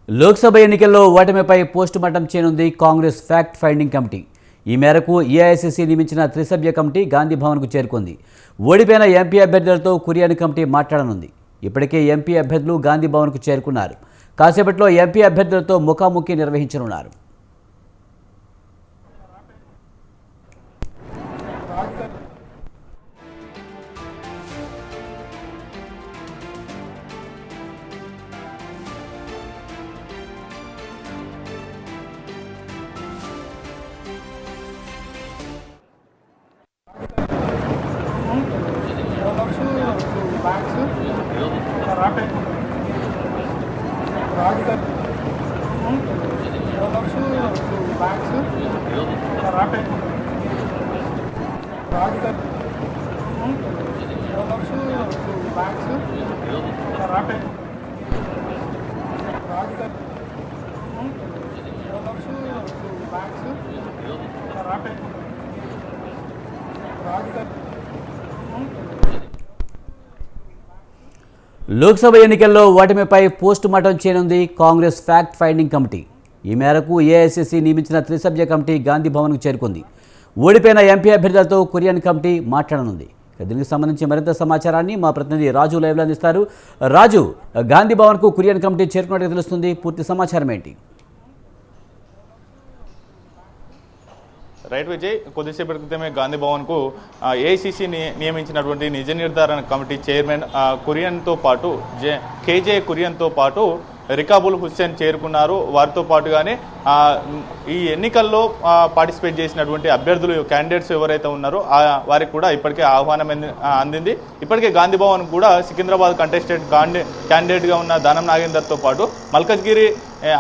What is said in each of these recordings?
లోక్సభ ఎన్నికల్లో ఓటమిపై పోస్టుమార్టం చేయనుంది Congress fact finding committee. ఈ మేరకు ఏఐసీసీ నియమించిన త్రిసభ్య కమిటీ గాంధీ భవన్కు చేరుకుంది. ఓడిపోయిన ఎంపీ అభ్యర్థులతో కురియన్ కమిటీ మాట్లాడనుంది. ఇప్పటికే ఎంపీ అభ్యర్థులు గాంధీ భవన్కు చేరుకున్నారు. కాసేపట్లో ఎంపీ అభ్యర్థులతో ముఖాముఖి నిర్వహించనున్నారు. లోక్సభ ఎన్నికల్లో ఓటమిపై పోస్టుమార్టం చేయనుంది కాంగ్రెస్ ఫ్యాక్ట్ ఫైండింగ్ కమిటీ. ఈ మేరకు ఏఐసీసీ నియమించిన త్రిసభ్య కమిటీ గాంధీ భవన్కు చేరుకుంది. ఓడిపోయిన ఎంపీ అభ్యర్థులతో కురియన్ కమిటీ మాట్లాడనుంది. దీనికి సంబంధించి మరింత సమాచారాన్ని మా ప్రతినిధి రాజు లైవ్లో అందిస్తారు. రాజు, గాంధీ భవన్కు కురియన్ కమిటీ చేరుకున్నట్టుగా తెలుస్తుంది. పూర్తి సమాచారం ఏంటి? రైట్ విజయ్, కొద్దిసేపటి క్రితమే గాంధీ భవన్కు ఏఐసీసీ నియమించినటువంటి నిజ నిర్ధారణ కమిటీ చైర్మన్ కురియన్తో పాటు కేజే కురియన్తో పాటు రికాబుల్ హుస్సేన్ చేరుకున్నారు. వారితో పాటుగానే ఈ ఎన్నికల్లో పార్టిసిపేట్ చేసినటువంటి అభ్యర్థులు క్యాండిడేట్స్ ఎవరైతే ఉన్నారో వారికి కూడా ఇప్పటికే ఆహ్వానం అందింది. ఇప్పటికే గాంధీ భవన్ కూడా సికింద్రాబాద్ కంటెస్టెడ్ క్యాండిడేట్గా ఉన్న దానం నాగేందర్తో పాటు మల్కజ్గిరి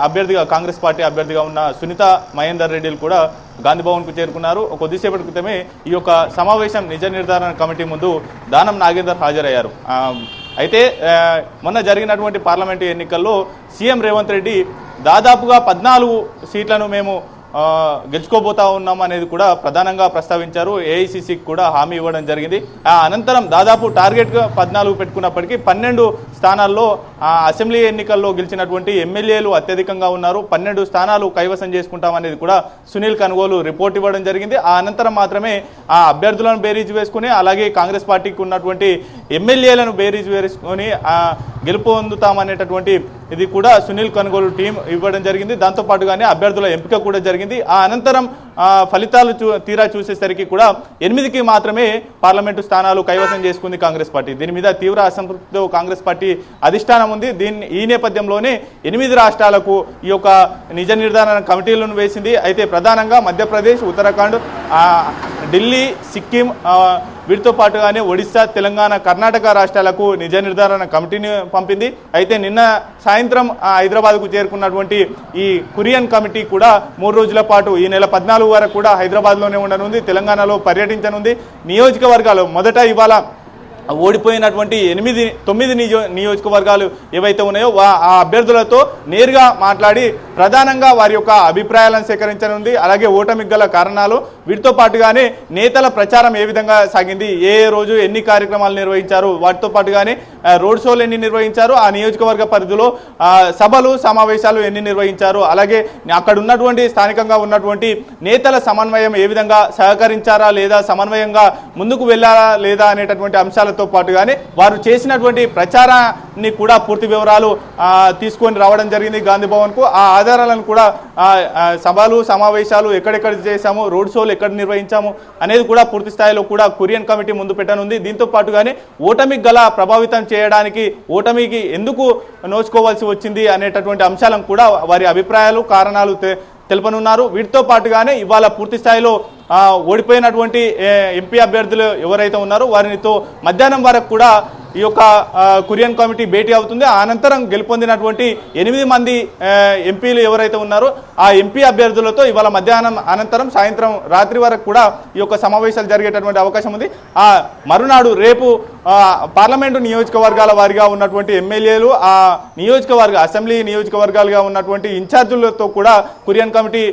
అభ్యర్థిగా కాంగ్రెస్ పార్టీ అభ్యర్థిగా ఉన్న సునీత మహేందర్ రెడ్డిలు కూడా గాంధీ భవన్కు చేరుకున్నారు. కొద్దిసేపటి క్రితమే ఈ యొక్క సమావేశం నిజ నిర్ధారణ కమిటీ ముందు దానం నాగేందర్ హాజరయ్యారు. అయితే మొన్న జరిగినటువంటి పార్లమెంటు ఎన్నికల్లో సీఎం రేవంత్ రెడ్డి దాదాపుగా 14 సీట్లను మేము గెలుచుకోబోతా ఉన్నాం అనేది కూడా ప్రధానంగా ప్రస్తావించారు. ఏఐసీసీకి కూడా హామీ ఇవ్వడం జరిగింది. అనంతరం దాదాపు టార్గెట్గా 14 పెట్టుకున్నప్పటికీ 12 స్థానాల్లో అసెంబ్లీ ఎన్నికల్లో గెలిచినటువంటి ఎమ్మెల్యేలు అత్యధికంగా ఉన్నారు. 12 స్థానాలు కైవసం చేసుకుంటామనేది కూడా సునీల్ కనుగోలు రిపోర్ట్ ఇవ్వడం జరిగింది. ఆ అనంతరం మాత్రమే ఆ అభ్యర్థులను బేరీజు వేసుకుని అలాగే కాంగ్రెస్ పార్టీకి ఉన్నటువంటి ఎమ్మెల్యేలను బేరీజు వేసుకొని గెలుపొందుతామనేటటువంటి ఇది కూడా సునీల్ కనుగోలు టీం ఇవ్వడం జరిగింది. దాంతోపాటుగానే అభ్యర్థుల ఎంపిక కూడా జరిగింది. ఆ అనంతరం ఫలితాలు తీరా చూసేసరికి కూడా 8కి మాత్రమే పార్లమెంటు స్థానాలు కైవసం చేసుకుంది కాంగ్రెస్ పార్టీ. దీని మీద తీవ్ర అసంతృప్తితో కాంగ్రెస్ పార్టీ అధిష్టానం ఉంది. ఈ నేపథ్యంలోనే 8 రాష్ట్రాలకు ఈ యొక్క నిజ నిర్ధారణ కమిటీలను వేసింది. అయితే ప్రధానంగా మధ్యప్రదేశ్, ఉత్తరాఖండ్, ఢిల్లీ, సిక్కిం, వీటితో పాటుగానే ఒడిశా, తెలంగాణ, కర్ణాటక రాష్ట్రాలకు నిజ నిర్ధారణ కమిటీని పంపింది. అయితే నిన్న సాయంత్రం హైదరాబాద్కు చేరుకున్నటువంటి ఈ కురియన్ కమిటీ కూడా 3 రోజుల పాటు ఈ నెల 14 వరకు కూడా హైదరాబాద్లోనే ఉండనుంది. తెలంగాణలో పర్యటించనుంది. నియోజకవర్గాలు మొదట ఇవాళ ఓడిపోయినటువంటి 9 నియోజకవర్గాలు ఏవైతే ఉన్నాయో ఆ అభ్యర్థులతో నేరుగా మాట్లాడి ప్రధానంగా వారి యొక్క అభిప్రాయాలను సేకరించనుంది. అలాగే ఓటమికి గల కారణాలు, వీటితో పాటుగానే నేతల ప్రచారం ఏ విధంగా సాగింది, ఏ రోజు ఎన్ని కార్యక్రమాలు నిర్వహించారు, వాటితో పాటుగానే రోడ్ షోలు ఎన్ని నిర్వహించారు, ఆ నియోజకవర్గ పరిధిలో సభలు సమావేశాలు ఎన్ని నిర్వహించారు, అలాగే అక్కడ ఉన్నటువంటి స్థానికంగా ఉన్నటువంటి నేతల సమన్వయం ఏ విధంగా సహకరించారా లేదా, సమన్వయంగా ముందుకు వెళ్ళారా లేదా అనేటటువంటి అంశాలతో పాటుగానే వారు చేసినటువంటి ప్రచారాన్ని కూడా పూర్తి వివరాలు తీసుకొని రావడం జరిగింది గాంధీ భవన్కు. ఆ ఆధారాలను కూడా సభలు సమావేశాలు ఎక్కడెక్కడ చేశాము, రోడ్ షోలు ఎక్కడ నిర్వహించాము అనేది కూడా పూర్తి స్థాయిలో కూడా కురియన్ కమిటీ ముందు పెట్టనుంది. దీంతో పాటుగానే ఓటమికి గల ప్రభావితం చేయడానికి, ఓటమికి ఎందుకు నోచుకోవాల్సి వచ్చింది అనేటటువంటి అంశాలను కూడా వారి అభిప్రాయాలు, కారణాలు తెలుపనున్నారు. వీటితో పాటుగానే ఇవాళ పూర్తి స్థాయిలో ఓడిపోయినటువంటి ఎంపీ అభ్యర్థులు ఎవరైతే ఉన్నారో వారితో మధ్యాహ్నం వరకు కూడా ఈ యొక్క కురియన్ కమిటీ భేటీ అవుతుంది. అనంతరం గెలుపొందినటువంటి 8 మంది ఎంపీలు ఎవరైతే ఉన్నారో ఆ ఎంపీ అభ్యర్థులతో ఇవాళ మధ్యాహ్నం అనంతరం సాయంత్రం రాత్రి వరకు కూడా ఈ యొక్క సమావేశాలు జరిగేటటువంటి అవకాశం ఉంది. ఆ మరునాడు రేపు పార్లమెంటు నియోజకవర్గాల వారిగా ఉన్నటువంటి ఎమ్మెల్యేలు, ఆ అసెంబ్లీ నియోజకవర్గాలుగా ఉన్నటువంటి ఇన్ఛార్జీలతో కూడా కురియన్ కమిటీ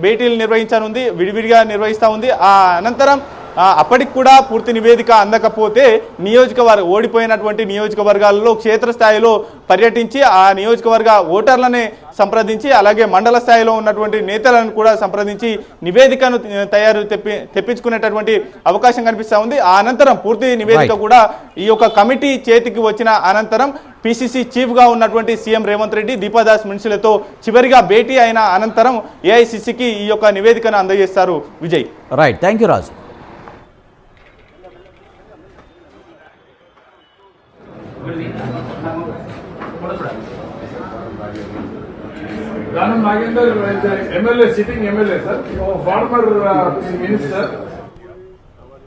భేటీలు నిర్వహించనుంది, విడివిడిగా నిర్వహిస్తూ ఉంది. ఆ అనంతరం అప్పటికి కూడా పూర్తి నివేదిక అందకపోతే ఓడిపోయినటువంటి నియోజకవర్గాల్లో క్షేత్రస్థాయిలో పర్యటించి ఆ నియోజకవర్గ ఓటర్లని సంప్రదించి అలాగే మండల స్థాయిలో ఉన్నటువంటి నేతలను కూడా సంప్రదించి నివేదికను తెప్పించుకునేటటువంటి అవకాశం కనిపిస్తూ ఉంది. ఆ అనంతరం పూర్తి నివేదిక కూడా ఈ యొక్క కమిటీ చేతికి వచ్చిన అనంతరం పిసిసి చీఫ్గా ఉన్నటువంటి సీఎం రేవంత్ రెడ్డి దీపాదాస్ మున్షిలతో చివరిగా భేటీ అయిన అనంతరం ఏఐసిసికి ఈ యొక్క నివేదికను అందజేస్తారు. Vijay. Right, thank you Raju. Dhanam Nagendra is MLA, sitting MLA, sir, former minister.